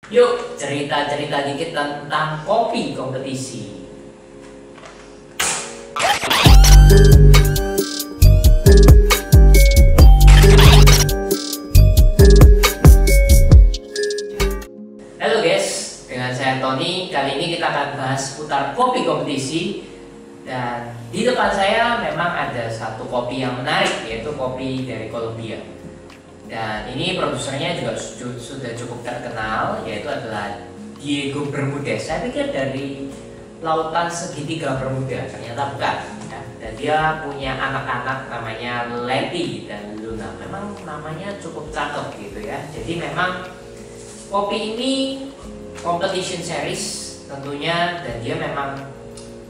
Yuk cerita-cerita dikit tentang kopi kompetisi. Halo guys, dengan saya Tony. Kali ini kita akan bahas seputar kopi kompetisi. Dan di depan saya memang ada satu kopi yang menarik, yaitu kopi dari Kolombia. Dan ini produsernya juga sudah cukup terkenal, yaitu adalah Diego Bermudez. Saya pikir dari lautan segitiga Bermuda, ternyata bukan ya. Dan dia punya anak-anak namanya Letty dan Luna. Memang namanya cukup cakep gitu ya. Jadi memang kopi ini competition series tentunya, dan dia memang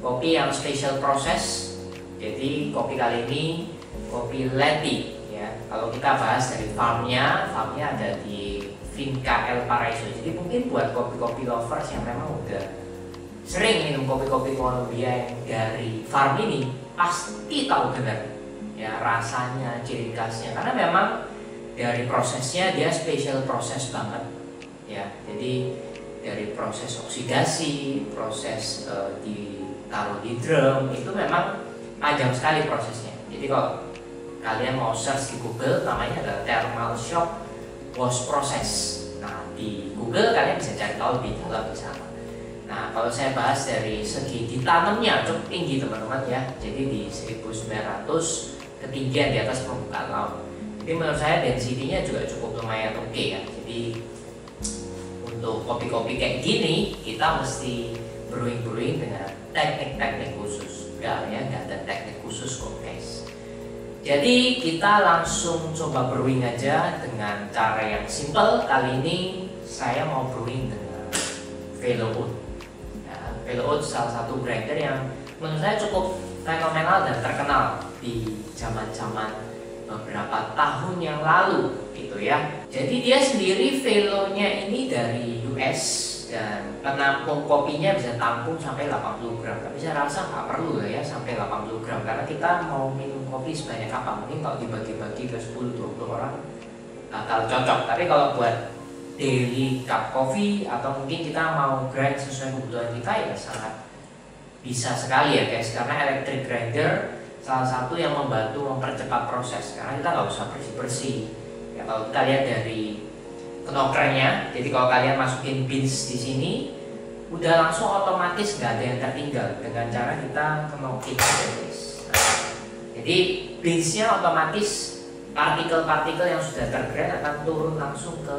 kopi yang special process. Jadi kopi kali ini kopi Letty. Kalau kita bahas dari farmnya ada di Finca El Paraíso. Jadi mungkin buat kopi-kopi lovers yang memang udah sering minum kopi-kopi Kolombia yang dari farm ini, pasti tahu benar ya rasanya, ciri khasnya, karena memang dari prosesnya dia special proses banget ya. Jadi dari proses oksidasi, proses ditaruh di drum, itu memang panjang sekali prosesnya. Jadi kalau kalian mau search di Google, namanya adalah thermal shock wash process. Nah, di Google kalian bisa cari tahu lebih dalam di sana. Nah, kalau saya bahas dari segi ditanamnya cukup tinggi teman-teman ya. Jadi di 1900 ketinggian di atas permukaan laut. Jadi menurut saya density-nya juga cukup lumayan oke ya. Jadi untuk kopi-kopi kayak gini kita mesti brewing dengan teknik-teknik khusus. Nggak ada teknik khusus kok guys. Jadi kita langsung coba brewing aja dengan cara yang simple. Kali ini saya mau brewing dengan Velo Oud. Ya, Velo Oud salah satu grinder yang menurut saya cukup fenomenal dan terkenal di zaman-zaman beberapa tahun yang lalu gitu ya. Jadi dia sendiri Velonya ini dari US, dan penampung kopinya bisa tampung sampai 80 gram. Tapi saya rasa nggak perlu lah ya sampai 80 gram, karena kita mau minum kopi sebanyak apa, mungkin kalau dibagi-bagi ke 10-20 orang bakal cocok. Tapi kalau buat daily cup coffee atau mungkin kita mau grind sesuai kebutuhan kita, ya sangat bisa sekali ya guys, karena electric grinder salah satu yang membantu mempercepat proses, karena kita nggak usah bersih-bersih ya. Kalau kita lihat dari knokernya, jadi kalau kalian masukin beans di sini udah langsung otomatis nggak ada yang tertinggal dengan cara kita knokin guys. Jadi beansnya otomatis partikel-partikel yang sudah tergrind akan turun langsung ke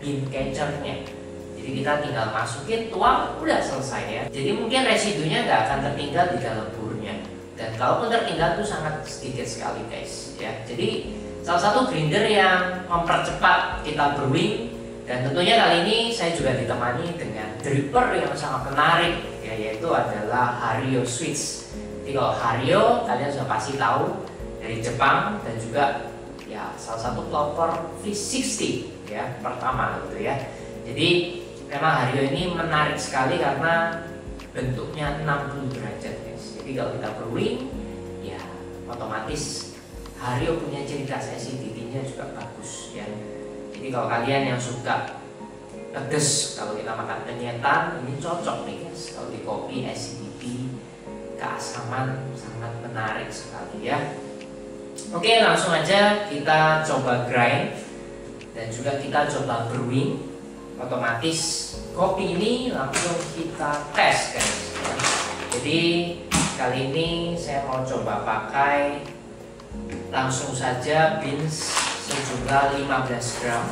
bean catchernya. Jadi kita tinggal masukin, tuang, udah selesai ya. Jadi mungkin residunya nggak akan tertinggal di dalam burnya. Dan kalaupun tertinggal itu sangat sedikit sekali guys ya. Jadi salah satu grinder yang mempercepat kita brewing. Dan tentunya kali ini saya juga ditemani dengan dripper yang sangat menarik ya, yaitu adalah Hario Switch. Jadi kalau Hario kalian sudah pasti tahu, dari Jepang, dan juga ya salah satu pelopor V60 ya pertama gitu ya. Jadi memang Hario ini menarik sekali karena bentuknya 60 derajat guys. Jadi kalau kita brewing ya otomatis Hario punya ciri khas acidity-nya juga bagus ya. Jadi kalau kalian yang suka pedes, kalau kita makan penyetan, ini cocok nih guys. Kalau di kopi acidity, keasaman sangat menarik sekali ya. Oke, langsung aja kita coba grind dan juga kita coba brewing. Otomatis kopi ini langsung kita tes guys ya. Jadi kali ini saya mau coba pakai langsung saja beans sejumlah 15 gram.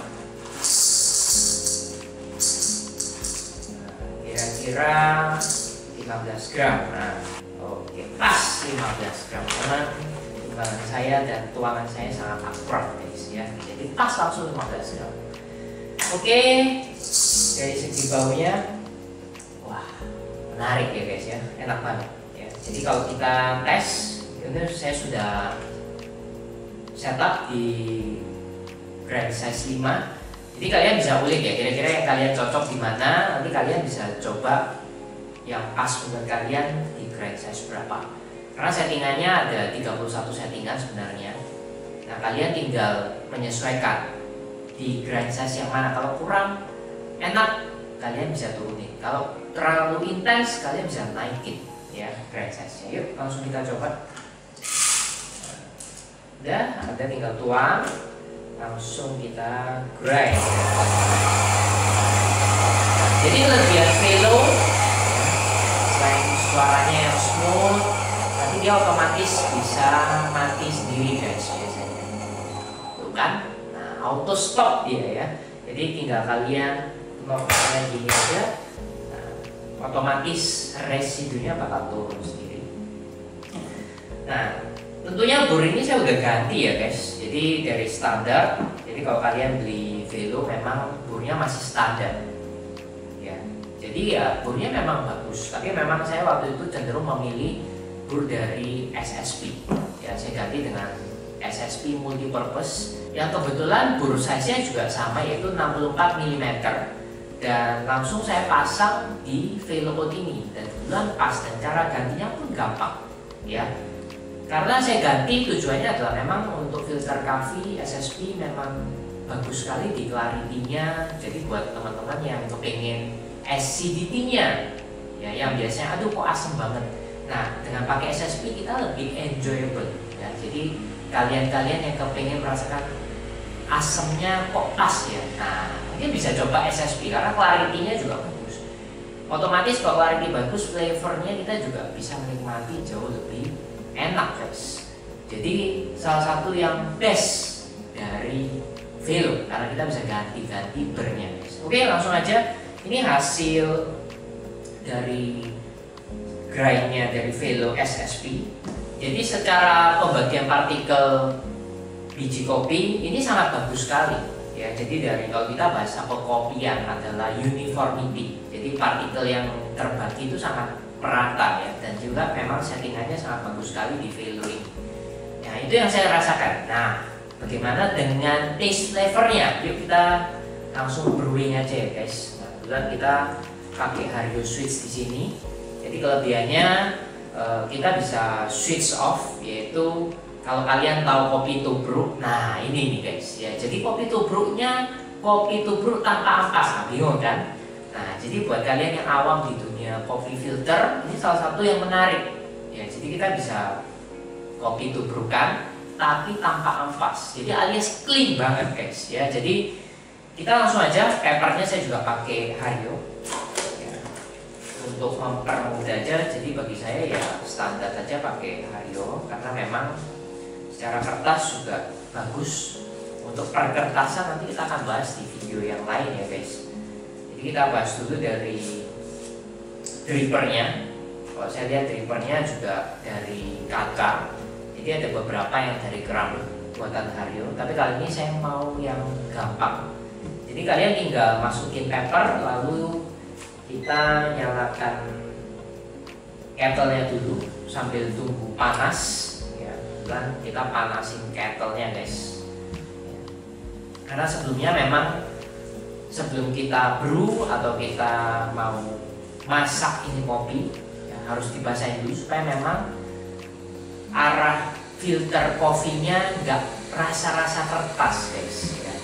Kira-kira 15 gram. Nah, oke, pas 15 gram karena timbangan saya dan tuangan saya sangat akurat guys ya. Jadi pas langsung 15 gram. Oke, dari segi baunya, wah menarik ya guys ya, enak banget ya. Jadi kalau kita tes, ini saya sudah setup di grind size 5. Jadi kalian bisa ulik ya, kira-kira yang kalian cocok di mana. Nanti kalian bisa coba yang pas buat kalian di grind size berapa. Karena settingannya ada 31 settingan sebenarnya. Nah kalian tinggal menyesuaikan di grind size yang mana. Kalau kurang enak kalian bisa turunin. Kalau terlalu intens, kalian bisa naikin ya grind size-nya. Yuk langsung kita coba. Udah, ada tinggal tuang, langsung kita grind. Jadi kelebihan velo, selain suaranya yang smooth, nanti dia otomatis bisa mati sendiri guys biasanya. Tuh kan? Nah, auto stop dia ya. Jadi tinggal kalian kayak gini aja, nah, otomatis residunya bakal turun sendiri. Nah, tentunya bor ini saya udah ganti ya guys. Jadi dari standar, jadi kalau kalian beli Velo memang bornya masih standar. Ya, jadi ya bornya memang bagus. Tapi memang saya waktu itu cenderung memilih bor dari SSP. Ya, saya ganti dengan SSP multipurpose yang kebetulan bor size-nya juga sama, yaitu 64 mm. Dan langsung saya pasang di VeloCode ini dan kebetulan pas, dan cara gantinya pun gampang ya. Karena saya ganti tujuannya adalah memang untuk filter coffee SSP memang bagus sekali di clarity-nya. Jadi buat teman-teman yang kepengen acidity-nya ya, yang biasanya aduh kok asem banget. Nah, dengan pakai SSP kita lebih enjoyable ya. Jadi kalian-kalian yang kepengen merasakan asemnya kok pas ya, nah mungkin bisa coba SSP karena clarity-nya juga bagus. Otomatis kalau clarity bagus, flavornya kita juga bisa menikmati jauh lebih enak guys. Jadi salah satu yang best dari Velo karena kita bisa ganti-ganti bernya guys. Oke, langsung aja. Ini hasil dari grindnya dari Velo SSP. Jadi secara pembagian partikel biji kopi ini sangat bagus sekali ya. Jadi dari kalau kita bahasa kekopian adalah uniformity. Jadi partikel yang terbagi itu sangat merata ya, dan juga memang settingannya sangat bagus sekali di Velo ini. Nah, itu yang saya rasakan. Nah, bagaimana dengan taste flavornya? Yuk kita langsung brewing aja ya guys. Nah, kebetulan kita pakai Hario switch di sini. Jadi kelebihannya kita bisa switch off, yaitu kalau kalian tahu kopi tubruk, nah ini nih guys ya. Jadi kopi tubruknya kopi tubruk tanpa ampas, nah, bingung kan? Nah, jadi buat kalian yang awam di dunia kopi filter, ini salah satu yang menarik ya. Jadi kita bisa kopi tubrukan tapi tanpa ampas, jadi alias clean banget guys ya. Jadi kita langsung aja, papernya saya juga pakai Hario untuk mempermudah aja. Jadi bagi saya ya standar aja pakai Hario karena memang secara kertas juga bagus. Untuk perkertasan nanti kita akan bahas di video yang lain ya guys. Jadi kita bahas dulu dari drippernya. Kalau saya lihat drippernya juga dari KK. Jadi ada beberapa yang dari keramik buatan Hario, tapi kali ini saya mau yang gampang. Jadi kalian tinggal masukin paper, lalu kita nyalakan kettle-nya dulu sambil tunggu panas ya. Dan kita panasin kettle-nya guys ya. Karena sebelumnya memang sebelum kita brew atau kita mau masak ini kopi ya, harus dibasahin dulu supaya memang arah filter kopinya nggak rasa-rasa kertas guys ya.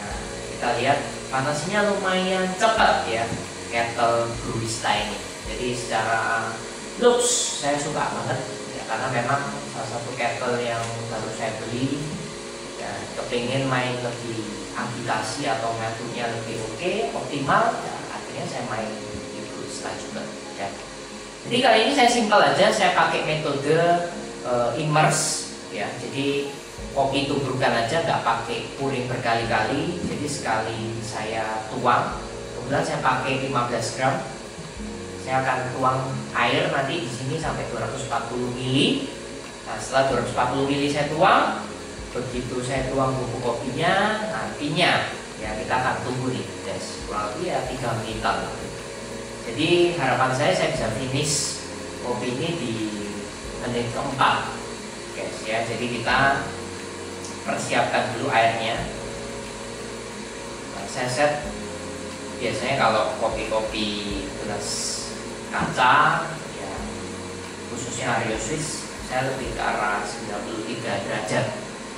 Nah, kita lihat panasnya lumayan cepat ya kettle Brewista ini. Jadi secara looks saya suka banget ya, karena memang salah satu kettle yang baru saya beli ya, kepingin main lebih aplikasi atau metodenya lebih optimal ya, akhirnya saya main di Brewista juga ya. Jadi kali ini saya simpel aja, saya pakai metode immerse ya. Jadi kopi tubrukan aja, nggak pakai pouring berkali-kali. Jadi sekali saya tuang, kemudian saya pakai 15 gram. Saya akan tuang air nanti di sini sampai 240 ml. Nah, setelah 240 ml saya tuang, begitu saya tuang bubuk kopinya, nantinya ya kita akan tunggu nih guys, kurang lebih ya 3 menitan. Jadi harapan saya bisa finish kopi ini di menit keempat guys ya. Jadi kita persiapkan dulu airnya. Nah, saya set biasanya kalau kopi-kopi gelas kaca ya, khususnya Hario Swiss, saya lebih ke arah 93 derajat.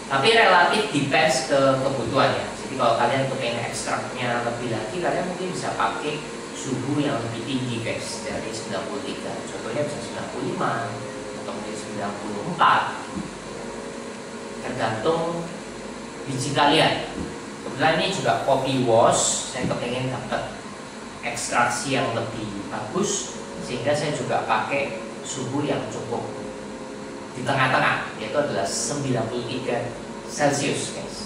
Tapi relatif depends ke kebutuhan ya. Jadi kalau kalian pengen ekstraknya lebih lagi, kalian mungkin bisa pakai suhu yang lebih tinggi guys, dari 93. Contohnya bisa 95 atau mungkin 94, tergantung biji kalian. Kebetulan ini juga kopi wash, saya kepengen dapat ekstraksi yang lebih bagus, sehingga saya juga pakai suhu yang cukup di tengah-tengah, yaitu adalah 93 Celcius guys.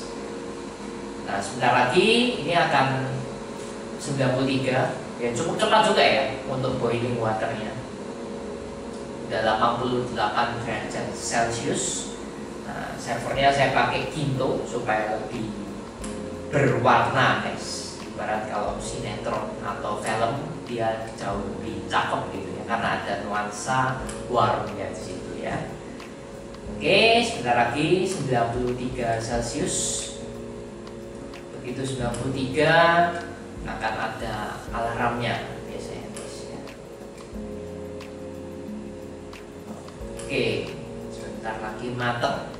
Nah sebentar lagi ini akan 93, ya cukup cepat juga ya untuk boiling waternya. Udah 88 derajat Celcius. Nah servernya saya pakai Kinto supaya lebih berwarna guys. Ibarat kalau sinetron atau film dia jauh lebih cakep gitu ya, karena ada nuansa warmnya di situ ya. Oke, sebentar lagi 93 Celcius. Begitu 93 akan ada alarmnya biasanya guys ya. Oke, sebentar lagi mateng.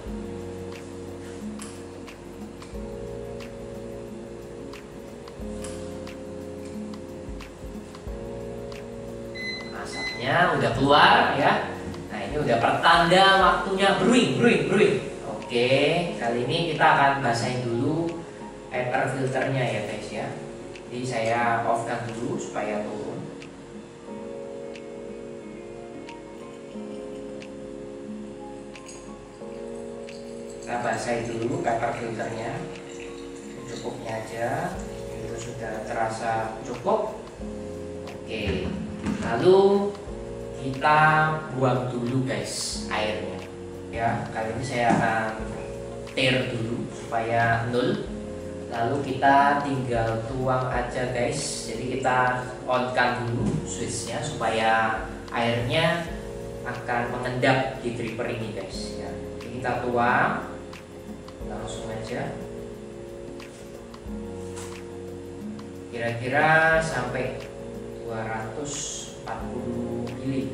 Asapnya udah keluar ya. Nah ini udah pertanda waktunya brewing. Oke, kali ini kita akan basahin dulu paper filternya ya guys ya. Jadi saya off kan dulu supaya turun. Kita basahin dulu paper filternya, cukupnya aja. Itu sudah terasa cukup. Oke, lalu kita buang dulu guys airnya ya. Kali ini saya akan tear dulu supaya nol. Lalu kita tinggal tuang aja guys. Jadi kita on kan dulu switchnya supaya airnya akan mengendap di dripper ini guys ya. Jadi kita tuang langsung aja, kira-kira sampai 240 mili.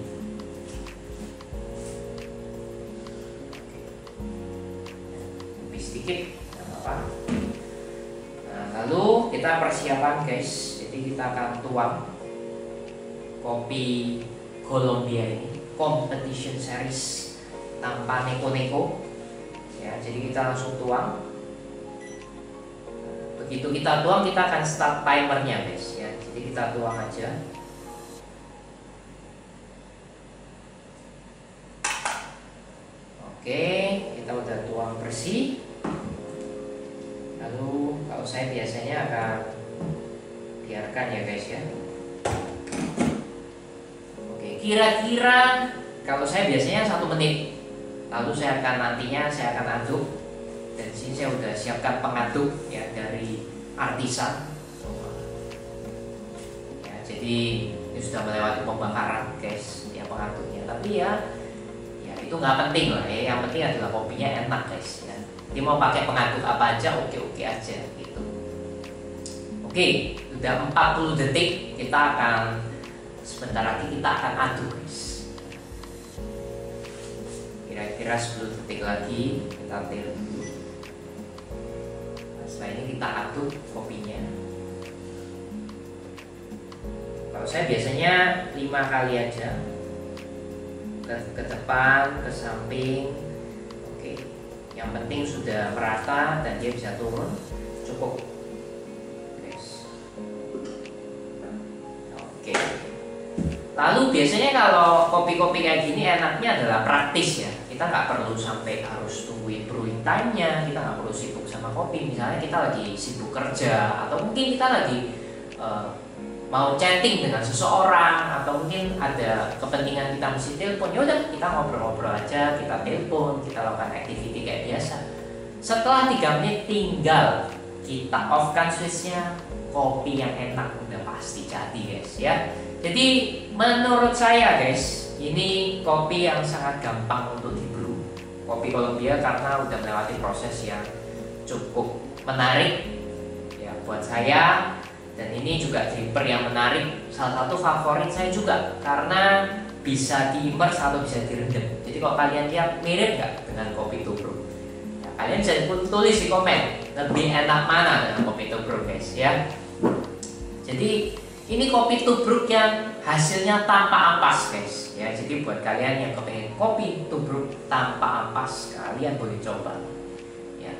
Lebih sedikit nggak apa-apa. Nah, lalu kita persiapan guys. Jadi kita akan tuang kopi Colombia ini, competition series tanpa neko-neko ya. Jadi kita langsung tuang. Begitu kita tuang, kita akan start timernya guys ya. Jadi kita tuang aja. Oke, kita udah tuang bersih. Lalu kalau saya biasanya akan biarkan ya guys ya. Oke, kira-kira kalau saya biasanya 1 menit. Lalu saya akan nantinya saya akan aduk. Dan sini saya udah siapkan pengaduk ya dari Artisan. Ya, jadi ini sudah melewati pembakaran guys ya pengaduknya. Tapi ya itu nggak penting lah ya. Yang penting adalah kopinya enak guys ya. Dia mau pakai pengaduk apa aja oke aja gitu. Oke, udah 40 detik, kita akan sebentar lagi kita akan aduk guys. Kira-kira 10 detik lagi kita tir dulu. Nah, setelah ini kita aduk kopinya. Kalau saya biasanya 5 kali aja, ke depan, ke samping. Oke, yang penting sudah merata dan dia bisa turun, cukup guys. Oke, lalu biasanya kalau kopi-kopi kayak gini enaknya adalah praktis ya. Kita nggak perlu sampai harus tungguin brewing time-nya, kita nggak perlu sibuk sama kopi. Misalnya kita lagi sibuk kerja, atau mungkin kita lagi mau chatting dengan seseorang, atau mungkin ada kepentingan kita mesti telepon, yaudah kita ngobrol-ngobrol aja, kita telepon, kita lakukan activity kayak biasa. Setelah 3 menit tinggal kita off kan switchnya, kopi yang enak udah pasti jadi guys ya. Jadi menurut saya guys, ini kopi yang sangat gampang untuk di-brew, kopi Colombia, karena udah melewati proses yang cukup menarik ya buat saya. Dan ini juga dripper yang menarik, salah satu favorit saya juga karena bisa di-immerse atau bisa direndam. Jadi kalau kalian lihat mirip nggak dengan kopi tubruk, ya, kalian bisa tulis di komen lebih enak mana dengan kopi tubruk guys ya. Jadi ini kopi tubruk yang hasilnya tanpa ampas guys ya. Jadi buat kalian yang kepengen kopi tubruk tanpa ampas, kalian boleh coba ya.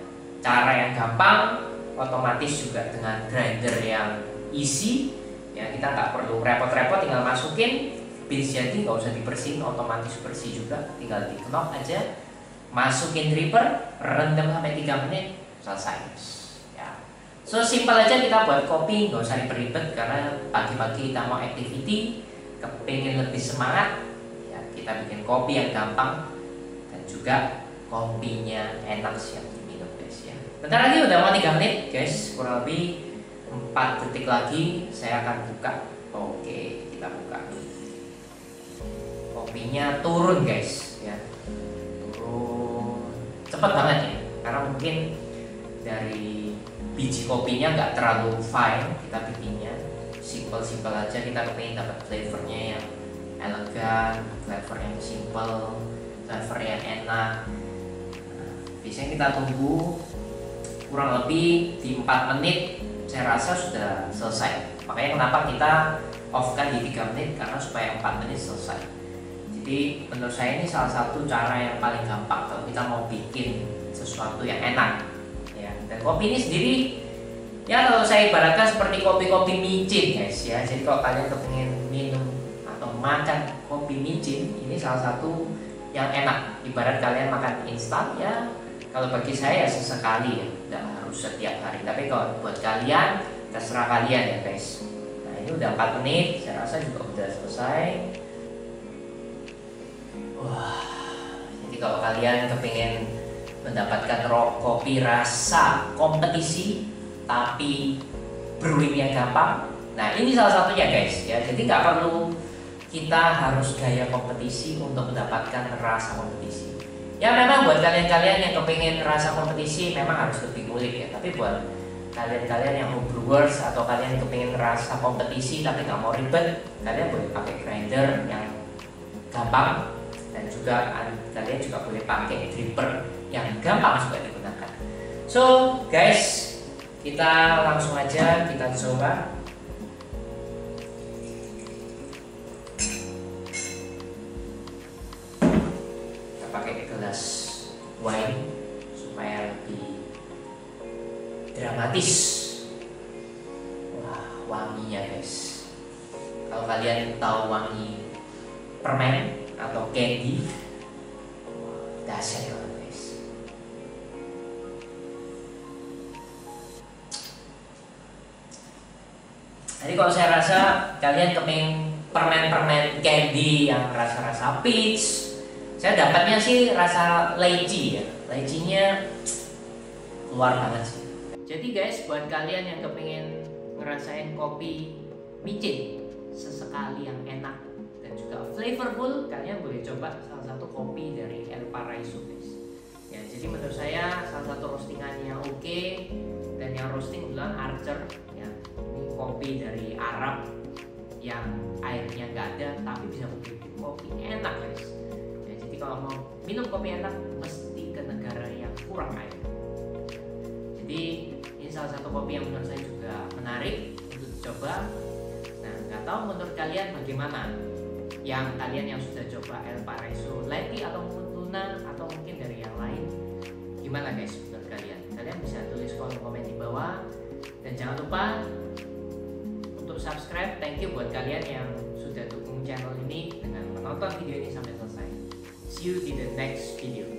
Cara yang gampang, otomatis juga dengan grinder yang easy ya. Kita nggak perlu repot-repot, tinggal masukin beans jadi, nggak usah dibersihin, otomatis bersih juga, tinggal di knop aja, masukin dripper, rendam sampai 3 menit, selesai ya. So simpel aja kita buat kopi, nggak usah ribet-ribet, karena pagi-pagi kita mau activity, kepengen lebih semangat ya, kita bikin kopi yang gampang dan juga kopinya enak, siap diminum guys ya. Bentar lagi udah mau 3 menit guys, kurang lebih 4 detik lagi saya akan buka. Oke, kita buka. Kopinya turun guys ya, turun cepet banget ya, karena mungkin dari biji kopinya nggak terlalu fine, kita bikinnya simple aja. Kita kepingin dapat flavornya yang elegan, flavor yang simple, flavor yang enak. Nah, biasanya kita tunggu kurang lebih di 4 menit, saya rasa sudah selesai. Makanya kenapa kita off kan di 3 menit, karena supaya 4 menit selesai. Jadi menurut saya ini salah satu cara yang paling gampang kalau kita mau bikin sesuatu yang enak ya. Dan kopi ini sendiri ya, kalau saya ibaratkan seperti kopi-kopi micin guys ya. Jadi kalau kalian pengen minum atau makan kopi micin, ini salah satu yang enak. Ibarat kalian makan instan ya, kalau bagi saya ya sesekali ya, tidak harus setiap hari. Tapi kalau buat kalian, terserah kalian ya guys. Nah ini udah 4 menit, saya rasa juga udah selesai. Wah, jadi kalau kalian kepingin mendapatkan kopi rasa kompetisi tapi brewingnya gampang, nah ini salah satunya guys ya. Jadi nggak perlu kita harus gaya kompetisi untuk mendapatkan rasa kompetisi. Ya memang buat kalian-kalian yang kepingin rasa kompetisi memang harus lebih ngulik ya. Tapi buat kalian-kalian yang homebrewers atau kalian yang kepingin rasa kompetisi tapi nggak mau ribet, kalian boleh pakai grinder yang gampang. Dan juga kalian juga boleh pakai dripper yang gampang juga digunakan. So guys, kita langsung aja kita coba. Kita pakai gelas wine supaya lebih dramatis. Wah, wanginya guys. Kalau kalian tahu wangi permen atau candy, dahsyat banget guys. Jadi kalau saya rasa kalian kepingin permen-permen candy yang rasa-rasa peach, saya dapatnya sih rasa lychee ya. Lychee-nya keluar banget sih. Jadi guys, buat kalian yang kepingin ngerasain kopi micin sesekali yang enak dan juga flavorful, kalian boleh coba salah satu kopi dari El Paraiso guys ya. Jadi menurut saya salah satu roastingannya oke, dan yang roasting kebetulan Archer ya. Ini kopi dari Arab yang airnya nggak ada tapi bisa bikin kopi enak guys ya. Jadi kalau mau minum kopi enak mesti ke negara yang kurang air. Jadi ini salah satu kopi yang menurut saya juga menarik untuk dicoba. Nah, nggak tahu menurut kalian bagaimana? Yang kalian yang sudah coba El Paraiso Latte atau Luna atau mungkin dari yang lain, gimana guys menurut kalian? Kalian bisa tulis kolom komen di bawah, dan jangan lupa untuk subscribe. Thank you buat kalian yang sudah dukung channel ini dengan menonton video ini sampai selesai. See you di the next video.